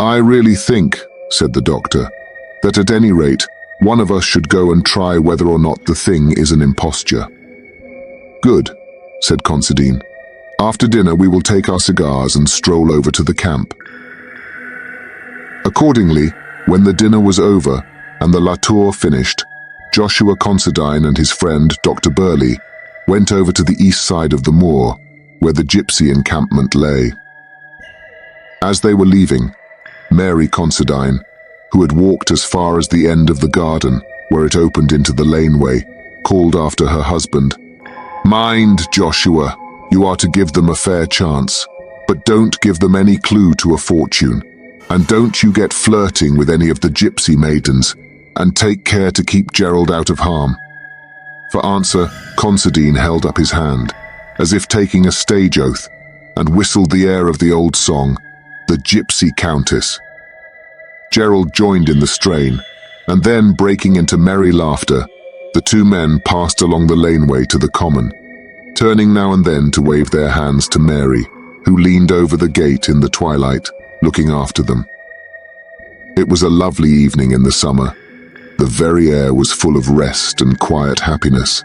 "I really think," said the doctor, "that at any rate, one of us should go and try whether or not the thing is an imposture." "Good," said Considine. "After dinner we will take our cigars and stroll over to the camp." Accordingly, when the dinner was over and the La Tour finished, Joshua Considine and his friend, Dr. Burley, went over to the east side of the moor, where the gypsy encampment lay. As they were leaving, Mary Considine, who had walked as far as the end of the garden, where it opened into the laneway, called after her husband, "Mind, Joshua, you are to give them a fair chance, but don't give them any clue to a fortune, and don't you get flirting with any of the gypsy maidens, and take care to keep Gerald out of harm." For answer, Considine held up his hand, as if taking a stage oath, and whistled the air of the old song, "The Gypsy Countess." Gerald joined in the strain, and then, breaking into merry laughter, the two men passed along the laneway to the common, turning now and then to wave their hands to Mary, who leaned over the gate in the twilight, looking after them. It was a lovely evening in the summer. The very air was full of rest and quiet happiness,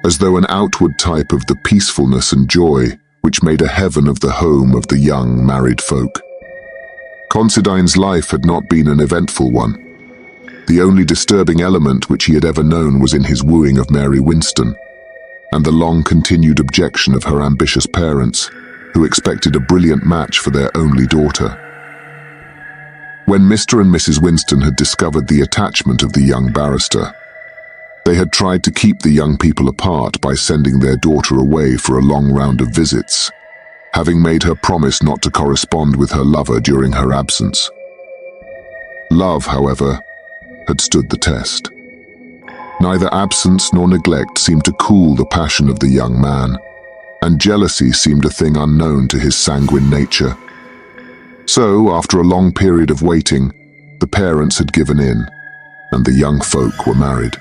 as though an outward type of the peacefulness and joy which made a heaven of the home of the young married folk. Considine's life had not been an eventful one. The only disturbing element which he had ever known was in his wooing of Mary Winston, and the long-continued objection of her ambitious parents, who expected a brilliant match for their only daughter. When Mr. and Mrs. Winston had discovered the attachment of the young barrister, they had tried to keep the young people apart by sending their daughter away for a long round of visits, having made her promise not to correspond with her lover during her absence. Love, however, had stood the test. Neither absence nor neglect seemed to cool the passion of the young man, and jealousy seemed a thing unknown to his sanguine nature. So, after a long period of waiting, the parents had given in, and the young folk were married.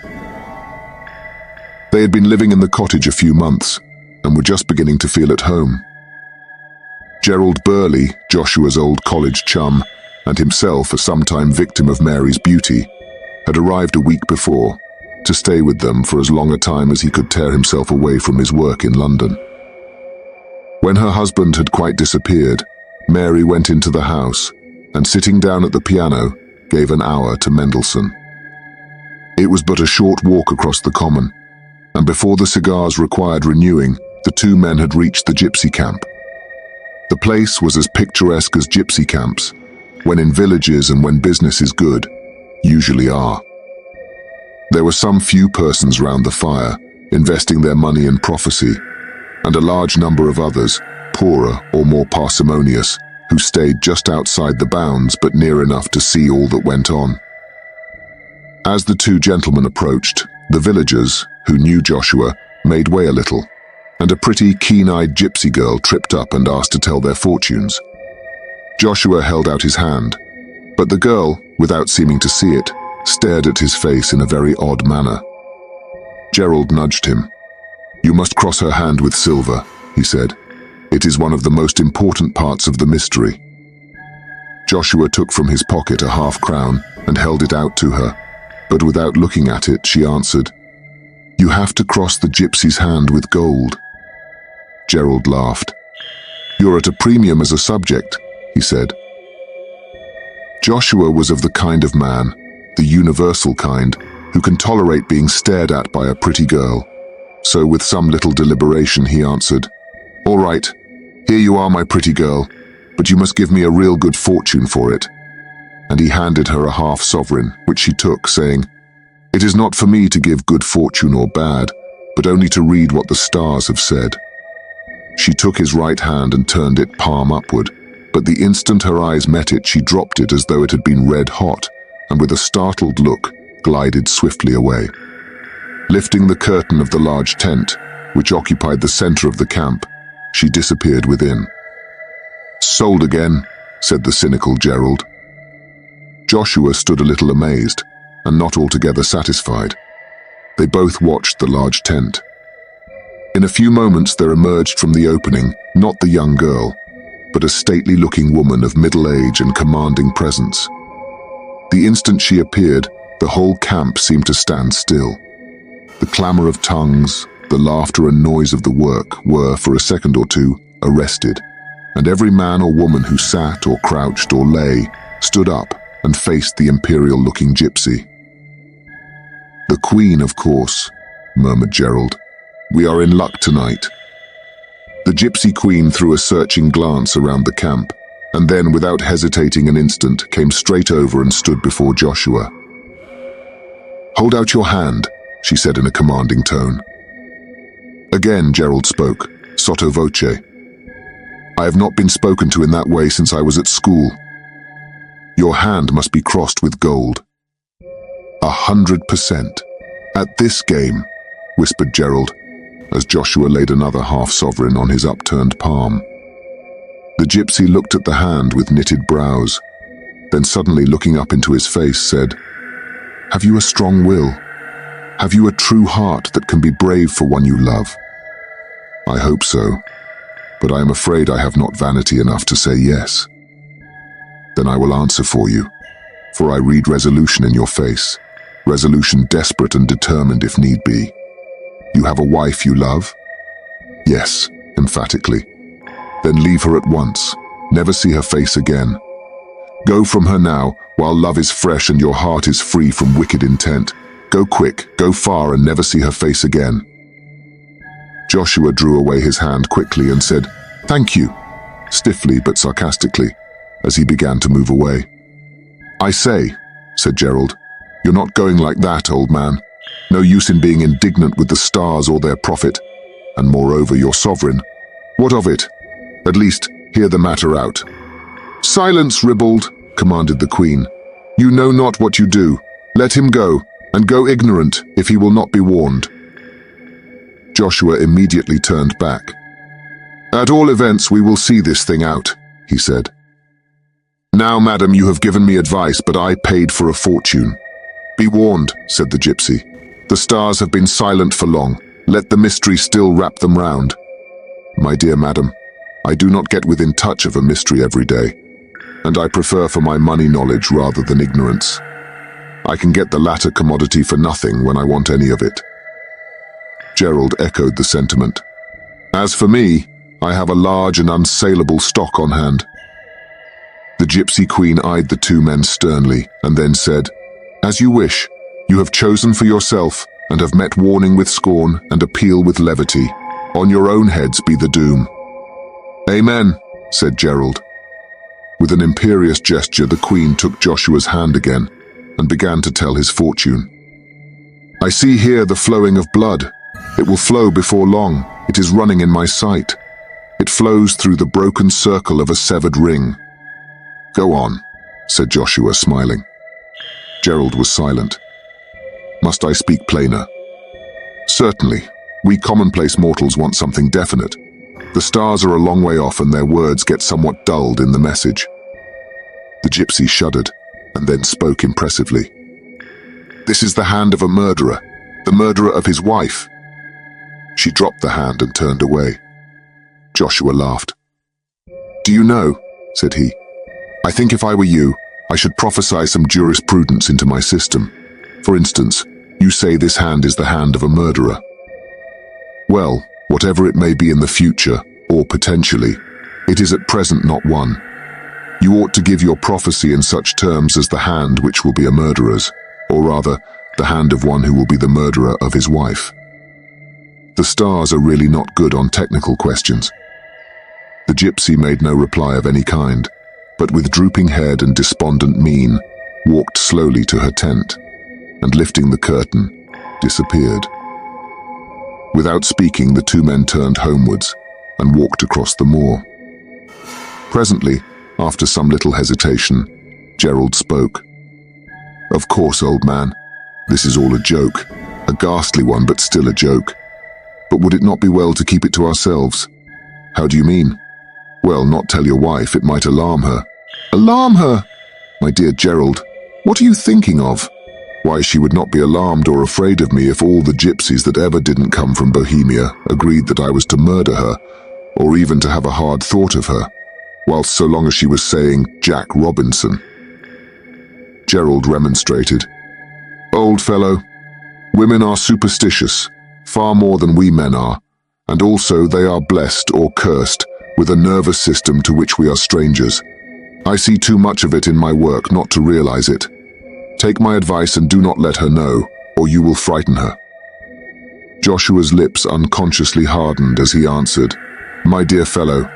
They had been living in the cottage a few months, and were just beginning to feel at home. Gerald Burley, Joshua's old college chum, and himself a sometime victim of Mary's beauty, had arrived a week before, to stay with them for as long a time as he could tear himself away from his work in London. When her husband had quite disappeared, Mary went into the house, and sitting down at the piano, gave an hour to Mendelssohn. It was but a short walk across the common, and before the cigars required renewing, the two men had reached the gypsy camp. The place was as picturesque as gypsy camps, when in villages and when business is good, usually are. There were some few persons round the fire, investing their money in prophecy, and a large number of others, poorer or more parsimonious, who stayed just outside the bounds but near enough to see all that went on. As the two gentlemen approached, the villagers, who knew Joshua, made way a little, and a pretty, keen-eyed gypsy girl tripped up and asked to tell their fortunes. Joshua held out his hand, but the girl, without seeming to see it, stared at his face in a very odd manner. Gerald nudged him. "You must cross her hand with silver," he said. "It is one of the most important parts of the mystery." Joshua took from his pocket a half-crown and held it out to her, but without looking at it, she answered, "You have to cross the gypsy's hand with gold." Gerald laughed. "You're at a premium as a subject," he said. Joshua was of the kind of man, the universal kind, who can tolerate being stared at by a pretty girl. So with some little deliberation he answered, "All right, here you are, my pretty girl, but you must give me a real good fortune for it." And he handed her a half-sovereign, which she took, saying, "It is not for me to give good fortune or bad, but only to read what the stars have said." She took his right hand and turned it palm upward, but the instant her eyes met it, she dropped it as though it had been red hot, and with a startled look, glided swiftly away. Lifting the curtain of the large tent, which occupied the center of the camp, she disappeared within. "Sold again," said the cynical Gerald. Joshua stood a little amazed, and not altogether satisfied. They both watched the large tent. In a few moments there emerged from the opening, not the young girl, but a stately-looking woman of middle age and commanding presence. The instant she appeared, the whole camp seemed to stand still. The clamor of tongues, the laughter and noise of the work were, for a second or two, arrested, and every man or woman who sat or crouched or lay stood up and faced the imperial-looking gypsy. "The Queen, of course," murmured Gerald. "We are in luck tonight." The gypsy queen threw a searching glance around the camp, and then, without hesitating an instant, came straight over and stood before Joshua. "Hold out your hand," she said in a commanding tone. Again Gerald spoke, sotto voce. "I have not been spoken to in that way since I was at school. Your hand must be crossed with gold." 100%. "At this game," whispered Gerald, as Joshua laid another half-sovereign on his upturned palm. The gypsy looked at the hand with knitted brows, then suddenly looking up into his face said, "Have you a strong will? Have you a true heart that can be brave for one you love?" "I hope so, but I am afraid I have not vanity enough to say yes." "Then I will answer for you, for I read resolution in your face, resolution desperate and determined if need be. You have a wife you love?" "Yes," emphatically. "Then leave her at once. Never see her face again. Go from her now, while love is fresh and your heart is free from wicked intent. Go quick, go far, and never see her face again." Joshua drew away his hand quickly and said, "Thank you," stiffly but sarcastically, as he began to move away. "I say," said Gerald, "you're not going like that, old man. No use in being indignant with the stars or their prophet, and moreover your sovereign. What of it? At least, hear the matter out." "Silence, ribald," commanded the queen. "You know not what you do. Let him go, and go ignorant if he will not be warned." Joshua immediately turned back. "At all events, we will see this thing out," he said. "Now, madam, you have given me advice, but I paid for a fortune." "Be warned," said the gypsy. "The stars have been silent for long. Let the mystery still wrap them round." "My dear madam, I do not get within touch of a mystery every day, and I prefer for my money knowledge rather than ignorance. I can get the latter commodity for nothing when I want any of it." Gerald echoed the sentiment. "As for me, I have a large and unsaleable stock on hand." The gypsy queen eyed the two men sternly and then said, "As you wish. You have chosen for yourself and have met warning with scorn and appeal with levity. On your own heads be the doom." "Amen," said Gerald. With an imperious gesture, the queen took Joshua's hand again and began to tell his fortune. "I see here the flowing of blood. It will flow before long. It is running in my sight. It flows through the broken circle of a severed ring." "Go on," said Joshua, smiling. Gerald was silent. "Must I speak plainer?" "Certainly. We commonplace mortals want something definite. The stars are a long way off and their words get somewhat dulled in the message." The gypsy shuddered and then spoke impressively. "This is the hand of a murderer, the murderer of his wife." She dropped the hand and turned away. Joshua laughed. "Do you know," said he, "I think if I were you, I should prophesy some jurisprudence into my system. For instance, you say this hand is the hand of a murderer. Well, whatever it may be in the future, or potentially, it is at present not one. You ought to give your prophecy in such terms as the hand which will be a murderer's, or rather, the hand of one who will be the murderer of his wife. The stars are really not good on technical questions." The gypsy made no reply of any kind, but with drooping head and despondent mien, walked slowly to her tent, and lifting the curtain, disappeared. Without speaking, the two men turned homewards and walked across the moor. Presently, after some little hesitation, Gerald spoke. "Of course, old man, this is all a joke, a ghastly one, but still a joke. But would it not be well to keep it to ourselves?" "How do you mean?" "Well, not tell your wife, it might alarm her." "Alarm her? My dear Gerald, what are you thinking of?" "Why, she would not be alarmed or afraid of me if all the gypsies that ever didn't come from Bohemia agreed that I was to murder her, or even to have a hard thought of her. whilst so long as she was saying Jack Robinson. Gerald remonstrated. "Old fellow, women are superstitious, far more than we men are, and also they are blessed or cursed with a nervous system to which we are strangers. I see too much of it in my work not to realize it. Take my advice and do not let her know, or you will frighten her." Joshua's lips unconsciously hardened as he answered, "My dear fellow,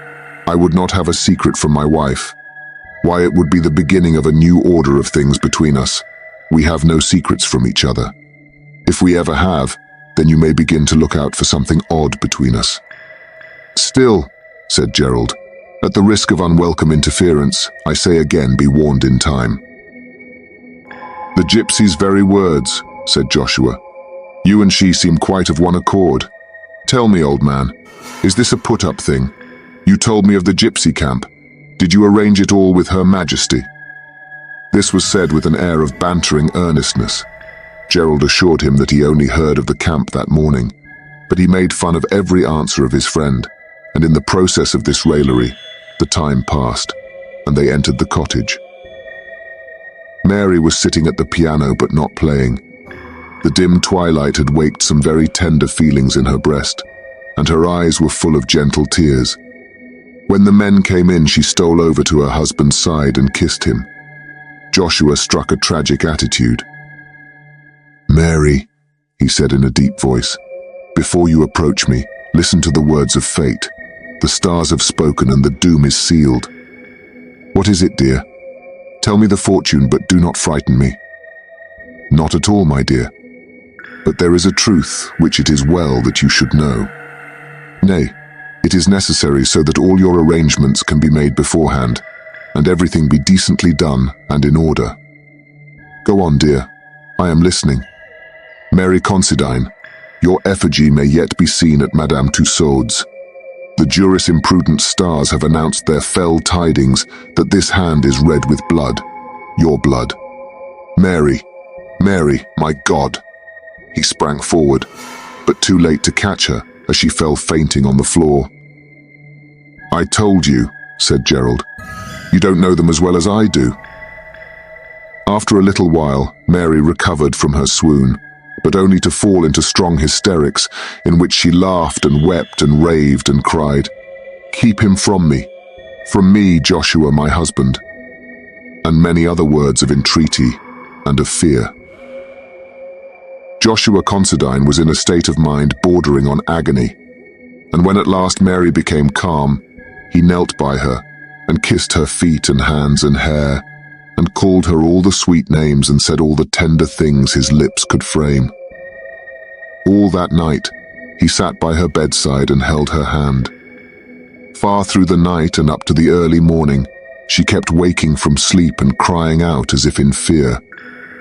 I would not have a secret from my wife. Why, it would be the beginning of a new order of things between us. We have no secrets from each other. If we ever have, then you may begin to look out for something odd between us." "Still," said Gerald, "at the risk of unwelcome interference, I say again, be warned in time." "The gypsy's very words," said Joshua. "You and she seem quite of one accord. Tell me, old man, is this a put-up thing? You told me of the gypsy camp. Did you arrange it all with Her Majesty?" This was said with an air of bantering earnestness. Gerald assured him that he only heard of the camp that morning, but he made fun of every answer of his friend, and in the process of this raillery, the time passed, and they entered the cottage. Mary was sitting at the piano but not playing. The dim twilight had waked some very tender feelings in her breast, and her eyes were full of gentle tears. When the men came in, she stole over to her husband's side and kissed him. Joshua struck a tragic attitude. "Mary," he said in a deep voice, "before you approach me, listen to the words of fate. The stars have spoken and the doom is sealed." "What is it, dear? Tell me the fortune, but do not frighten me." "Not at all, my dear. But there is a truth which it is well that you should know. Nay, it is necessary so that all your arrangements can be made beforehand, and everything be decently done and in order." "Go on, dear. I am listening." "Mary Considine, your effigy may yet be seen at Madame Tussaud's. The juris-imprudent stars have announced their fell tidings that this hand is red with blood, your blood. Mary, Mary, my God!" He sprang forward, but too late to catch her as she fell fainting on the floor. "I told you," said Gerald. "You don't know them as well as I do." After a little while, Mary recovered from her swoon, but only to fall into strong hysterics in which she laughed and wept and raved and cried, "Keep him from me, Joshua, my husband," and many other words of entreaty and of fear. Joshua Considine was in a state of mind bordering on agony, and when at last Mary became calm, he knelt by her and kissed her feet and hands and hair, and called her all the sweet names and said all the tender things his lips could frame. All that night, he sat by her bedside and held her hand. Far through the night and up to the early morning, she kept waking from sleep and crying out as if in fear,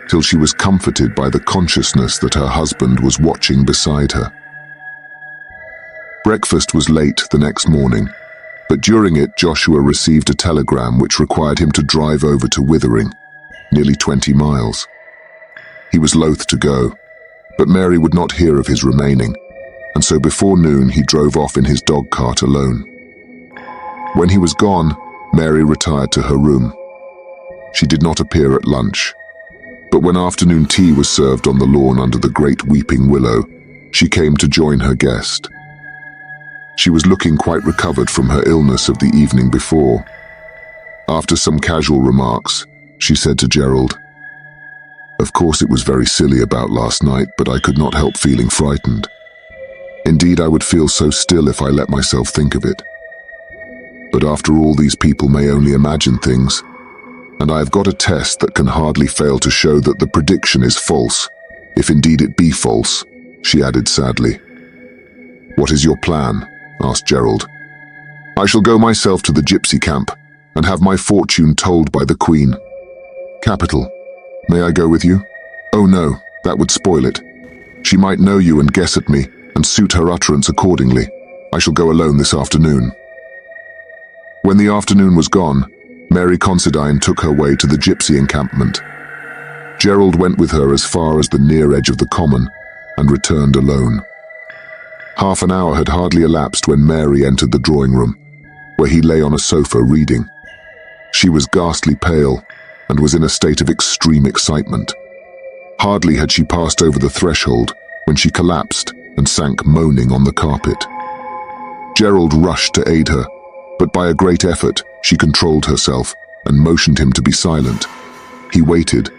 till she was comforted by the consciousness that her husband was watching beside her. Breakfast was late the next morning, but during it Joshua received a telegram which required him to drive over to Withering, nearly 20 miles. He was loath to go, but Mary would not hear of his remaining, and so before noon he drove off in his dog cart alone. When he was gone, Mary retired to her room. She did not appear at lunch, but when afternoon tea was served on the lawn under the great weeping willow, she came to join her guest. She was looking quite recovered from her illness of the evening before. After some casual remarks, she said to Gerald, "Of course it was very silly about last night, but I could not help feeling frightened. Indeed, I would feel so still if I let myself think of it. But after all, these people may only imagine things, and I have got a test that can hardly fail to show that the prediction is false, if indeed it be false," she added sadly. "What is your plan?" asked Gerald. "I shall go myself to the gypsy camp and have my fortune told by the Queen." "Capital. May I go with you?" "Oh no, that would spoil it. She might know you and guess at me, and suit her utterance accordingly. I shall go alone this afternoon." When the afternoon was gone, Mary Considine took her way to the gypsy encampment. Gerald went with her as far as the near edge of the common, and returned alone. Half an hour had hardly elapsed when Mary entered the drawing room. where he lay on a sofa reading. She was ghastly pale and was in a state of extreme excitement. Hardly had she passed over the threshold when she collapsed and sank moaning on the carpet. Gerald rushed to aid her, but by a great effort she controlled herself and motioned him to be silent. He waited,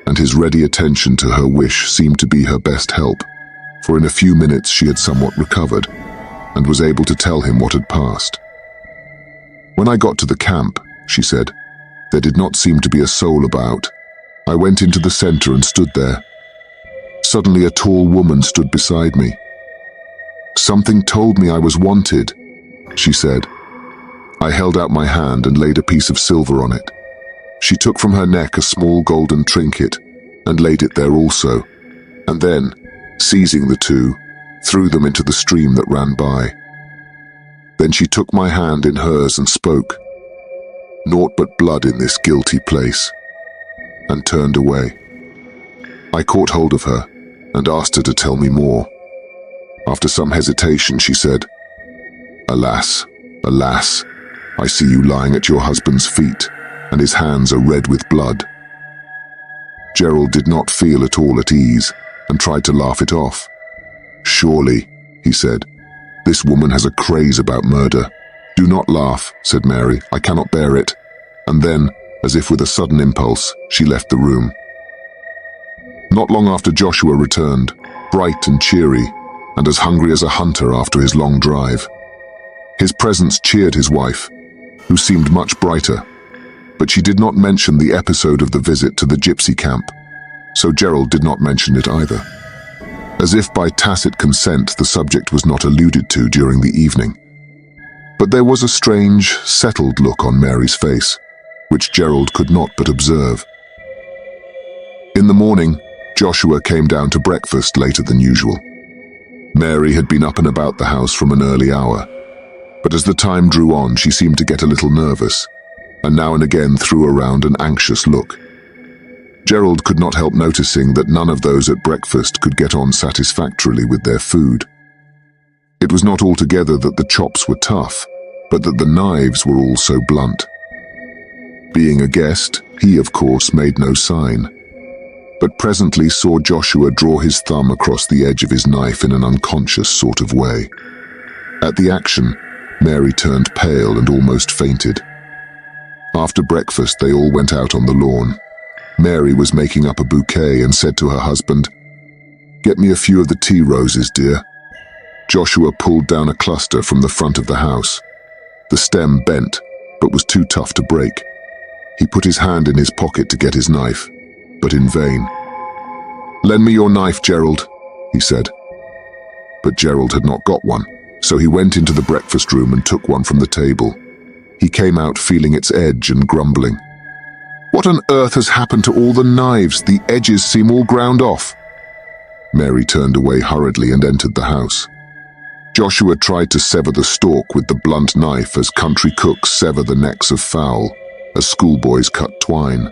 and his ready attention to her wish seemed to be her best help, for in a few minutes she had somewhat recovered and was able to tell him what had passed. "When I got to the camp," she said, "there did not seem to be a soul about. I went into the center and stood there. Suddenly a tall woman stood beside me. Something told me I was wanted," she said. I held out my hand and laid a piece of silver on it. She took from her neck a small golden trinket and laid it there also, and then, seizing the two, threw them into the stream that ran by. Then she took my hand in hers and spoke, "Naught but blood in this guilty place," and turned away. I caught hold of her and asked her to tell me more. After some hesitation, she said, "Alas, alas, I see you lying at your husband's feet, and his hands are red with blood." Gerald did not feel at all at ease and tried to laugh it off. "Surely," he said, "this woman has a craze about murder." "Do not laugh," said Mary, "I cannot bear it." And then, as if with a sudden impulse, she left the room. Not long after, Joshua returned, bright and cheery, and as hungry as a hunter after his long drive. His presence cheered his wife, who seemed much brighter, but she did not mention the episode of the visit to the gypsy camp, so Gerald did not mention it either. As if by tacit consent, the subject was not alluded to during the evening. But there was a strange, settled look on Mary's face, which Gerald could not but observe. In the morning, Joshua came down to breakfast later than usual. Mary had been up and about the house from an early hour, but as the time drew on, she seemed to get a little nervous, and now and again threw around an anxious look. Gerald could not help noticing that none of those at breakfast could get on satisfactorily with their food. It was not altogether that the chops were tough, but that the knives were all so blunt. Being a guest, he of course made no sign, but presently saw Joshua draw his thumb across the edge of his knife in an unconscious sort of way. At the action, Mary turned pale and almost fainted. After breakfast, they all went out on the lawn. Mary was making up a bouquet and said to her husband, "Get me a few of the tea roses, dear." Joshua pulled down a cluster from the front of the house. The stem bent, but was too tough to break. He put his hand in his pocket to get his knife, but in vain. "Lend me your knife, Gerald," he said. But Gerald had not got one, so he went into the breakfast room and took one from the table. He came out feeling its edge and grumbling. "What on earth has happened to all the knives? The edges seem all ground off." Mary turned away hurriedly and entered the house. Joshua tried to sever the stalk with the blunt knife as country cooks sever the necks of fowl, as schoolboys cut twine.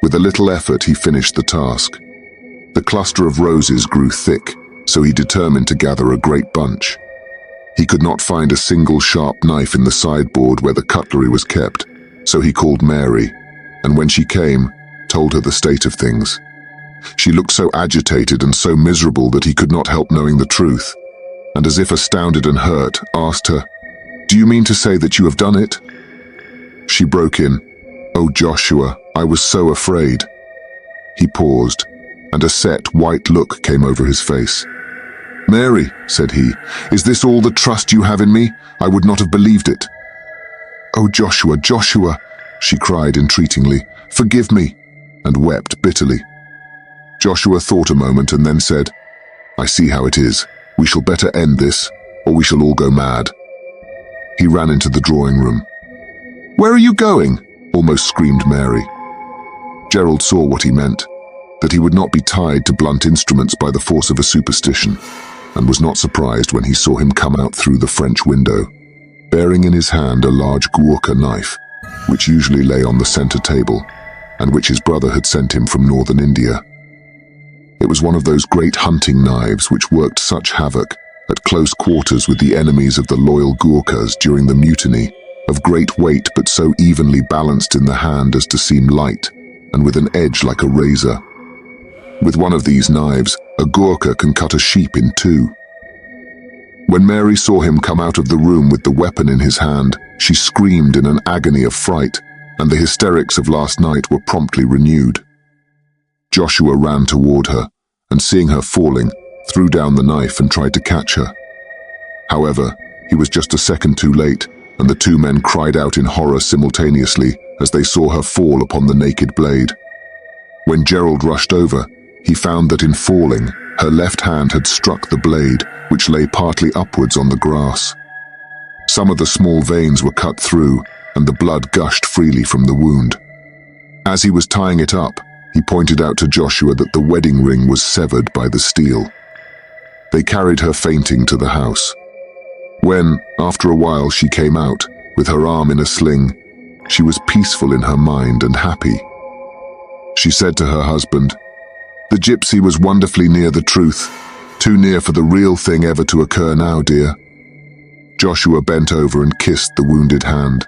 With a little effort, he finished the task. The cluster of roses grew thick, so he determined to gather a great bunch. He could not find a single sharp knife in the sideboard where the cutlery was kept, so he called Mary, and when she came, told her the state of things. She looked so agitated and so miserable that he could not help knowing the truth, and as if astounded and hurt, asked her, "Do you mean to say that you have done it?" She broke in, "Oh, Joshua, I was so afraid." He paused, and a set, white look came over his face. "Mary," said he, "is this all the trust you have in me? I would not have believed it." "Oh, Joshua, Joshua," she cried entreatingly, "forgive me," and wept bitterly. Joshua thought a moment and then said, "I see how it is. We shall better end this, or we shall all go mad." He ran into the drawing room. "Where are you going?" almost screamed Mary. Gerald saw what he meant, that he would not be tied to blunt instruments by the force of a superstition, and was not surprised when he saw him come out through the French window, bearing in his hand a large Gurkha knife, which usually lay on the center table, and which his brother had sent him from northern India. It was one of those great hunting knives which worked such havoc at close quarters with the enemies of the loyal Gurkhas during the mutiny of great weight but so evenly balanced in the hand as to seem light, and with an edge like a razor. With one of these knives, a Gurkha can cut a sheep in two. When Mary saw him come out of the room with the weapon in his hand, she screamed in an agony of fright, and the hysterics of last night were promptly renewed. Joshua ran toward her, and seeing her falling, threw down the knife and tried to catch her. However, he was just a second too late, and the two men cried out in horror simultaneously as they saw her fall upon the naked blade. When Gerald rushed over, he found that in falling, her left hand had struck the blade, which lay partly upwards on the grass. Some of the small veins were cut through, and the blood gushed freely from the wound. As he was tying it up, he pointed out to Joshua that the wedding ring was severed by the steel. They carried her fainting to the house. When, after a while, she came out, with her arm in a sling, she was peaceful in her mind and happy. She said to her husband, "The gypsy was wonderfully near the truth, too near for the real thing ever to occur now, dear." Joshua bent over and kissed the wounded hand.